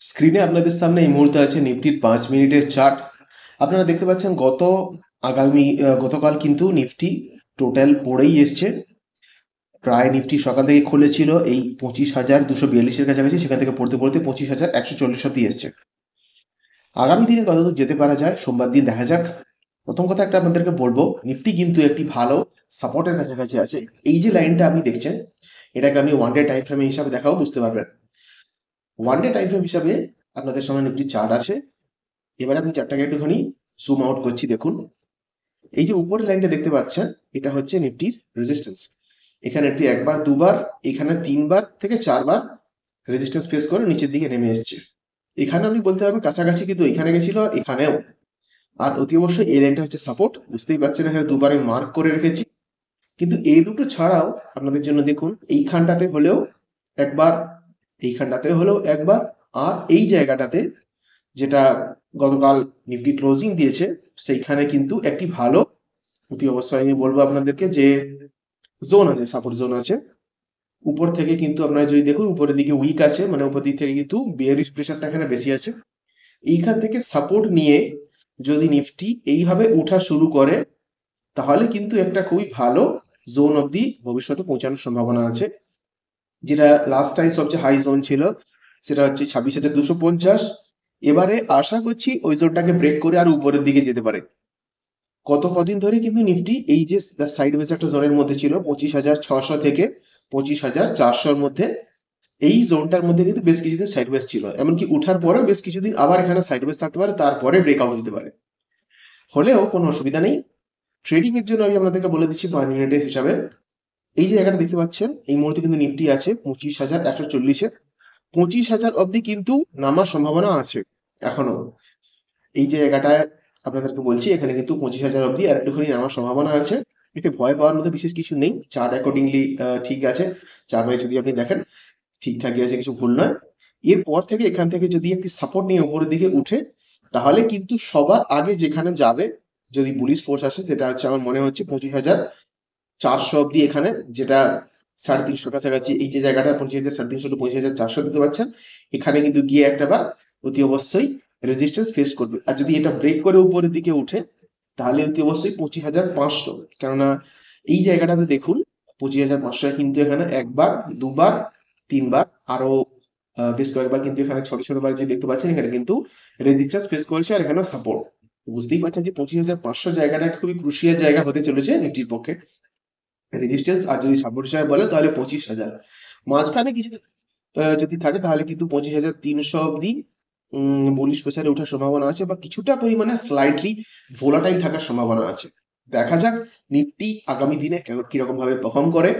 স্ক্রিনে আপনাদের সামনে এই মুহূর্তে আছে নিফটির 5 মিনিটের চার্ট। আপনারা দেখতে পাচ্ছেন গতকাল কিন্তু নিফটি টোটাল পড়েই এসছে। প্রায় নিফটি সকাল থেকে খুলেছিল এই 25,242-এর কাছাকাছি, সেখান থেকে পড়তে পড়তে 25,140 অব্দি এসছে। আগামী দিনে কতদূর যেতে পারা যায় সোমবার দিন দেখা যাক। প্রথম কথা একটা আপনাদেরকে বলবো, নিফটি কিন্তু একটি ভালো সাপোর্টের কাছাকাছি আছে। এই যে লাইনটা আপনি দেখছেন, এটাকে আমি ওয়ান ডে টাইম ফ্রেমে হিসাবে দেখাবো, বুঝতে পারবেন। ওয়ান ডে টাইম ফ্রেম হিসাবে আপনাদের সামনে নিফটির চার্ট আছে। এবার আমি চারটাকে একটুখানি জুম আউট করছি, দেখুন। এই যে উপরের লাইনটা দেখতে পাচ্ছেন, এটা হচ্ছে নিফটির রেজিস্ট্যান্স। এখানে নিফটি একবার দুবার, এখানে 3বার থেকে 4বার রেজিস্ট্যান্স ফেস করে নিচের দিকে নেমে এসছে। এখানে আপনি বলতে পারবেন কাছাকাছি, কিন্তু এখানে গেছিল আর এখানেও। আর অতি অবশ্যই এই লাইনটা হচ্ছে সাপোর্ট, বুঝতেই পারছেন এখানে দুবার আমি মার্ক করে রেখেছি। কিন্তু এই দুটো ছাড়াও আপনাদের জন্য দেখুন, এইখানটাতে হলেও একবার, এইখানটাতে হলেও একবার, আর এই জায়গাটাতে যেটা গতকাল নিফটি ক্লোজিং দিয়েছে, সেইখানে কিন্তু একটি ভালো, অতি অবশ্যই আমি বলবো আপনাদেরকে যে জোন আছে, সাপোর্ট জোন আছে। উপর থেকে কিন্তু আপনারা যদি দেখুন, উপরের দিকে উইক আছে, মানে উপর দিক থেকে কিন্তু বিয়ারিশ প্রেশারটা এখানে বেশি আছে। এইখান থেকে সাপোর্ট নিয়ে যদি নিফটি এইভাবে ওঠা শুরু করে, তাহলে কিন্তু একটা খুবই ভালো জোন অব্দি ভবিষ্যতে পৌঁছানোর সম্ভাবনা আছে। যেটা লাস্ট টাইম সবচেয়ে হাই জোন ছিল, সেটা হচ্ছে 26,250। এবারে আশা করছি ওই জোনটাকে ব্রেক করে আর উপরের দিকে যেতে পারে। কদিন ধরে কিন্তু নিফটি এই যে সাইড ওয়েজ একটা জোনের মধ্যে ছিল, 25,600 থেকে 25,400-র মধ্যে। এই জোনটার মধ্যে কিন্তু বেশ কিছুদিন সাইড ওয়েজ ছিল, এমনকি উঠার পরেও বেশ কিছুদিন আবার এখানে সাইড ওয়েজ থাকতে পারে, তারপরে ব্রেকআউট দিতে পারে। হলেও কোনো অসুবিধা নেই। ট্রেডিং এর জন্য আমি আপনাদেরকে বলে দিচ্ছি 5 মিনিটের হিসাবে। এই যে জায়গাটা দেখতে পাচ্ছেন, এই মুহূর্তে কিন্তু নিফটি আছে 25,140-এ। 25,000 অব্দি কিন্তু নামার সম্ভাবনা আছে এখনো। এই যে জায়গাটায় আপনাদেরকে বলছি, এখানে কিন্তু 25,000 অব্দি আর একটুখানি নামার সম্ভাবনা আছে। এতে ভয় পাওয়ার মধ্যে বিশেষ কিছু নেই, চার্ট অ্যাকর্ডিংলি ঠিক আছে। চার্ট যদি আপনি দেখেন ঠিকঠাকই আছে, কিছু ভুল নয়। এরপর থেকে এখান থেকে যদি একটি সাপোর্ট নিয়ে উপরের দিকে উঠে, তাহলে কিন্তু সবার আগে যেখানে যাবে, যদি বুলিশ ফোর্স আসে, সেটা হচ্ছে আমার মনে হচ্ছে 25,400 অব্দি, এখানে যেটা 350 কাছাকাছি। এই যে জায়গাটা 25,350 টু 25,400 দিতে পারছেন, এখানে কিন্তু গিয়ে একটা বার অতি অবশ্যই রেজিস্ট্যান্স ফেস করবে। আর যদি এটা ব্রেক করে উপরের দিকে উঠে, তাহলে অতি অবশ্যই 25,500। কেননা এই জায়গাটাতে দেখুন, 25,500 কিন্তু এখানে একবার, দুবার, 3বার, আরো বেশ কয়েকবার কিন্তু এখানে ছোট ছোট বার যে দেখতে পাচ্ছেন, এখানে কিন্তু রেজিস্ট্যান্স ফেস করেছে, আর এখানে সাপোর্ট। বুঝতেই পারছেন যে 25,500 জায়গাটা একটা খুবই ক্রুশিয়াল জায়গা হতে চলেছে নিফটির পক্ষে। রেজিস্ট্যান্স আর যদি সাপোর্ট হিসাবে বলে, তাহলে 25,000 মাঝখানে কিছু যদি থাকে, তাহলে কিন্তু 25,300 অব্দি বুলিশ প্রেসারে ওঠার সম্ভাবনা আছে, বা কিছুটা পরিমাণে স্লাইটলি ভোলাটাইল থাকার সম্ভাবনা আছে। দেখা যাক নিফটি আগামী দিনে কিরকম ভাবে পারফর্ম করে।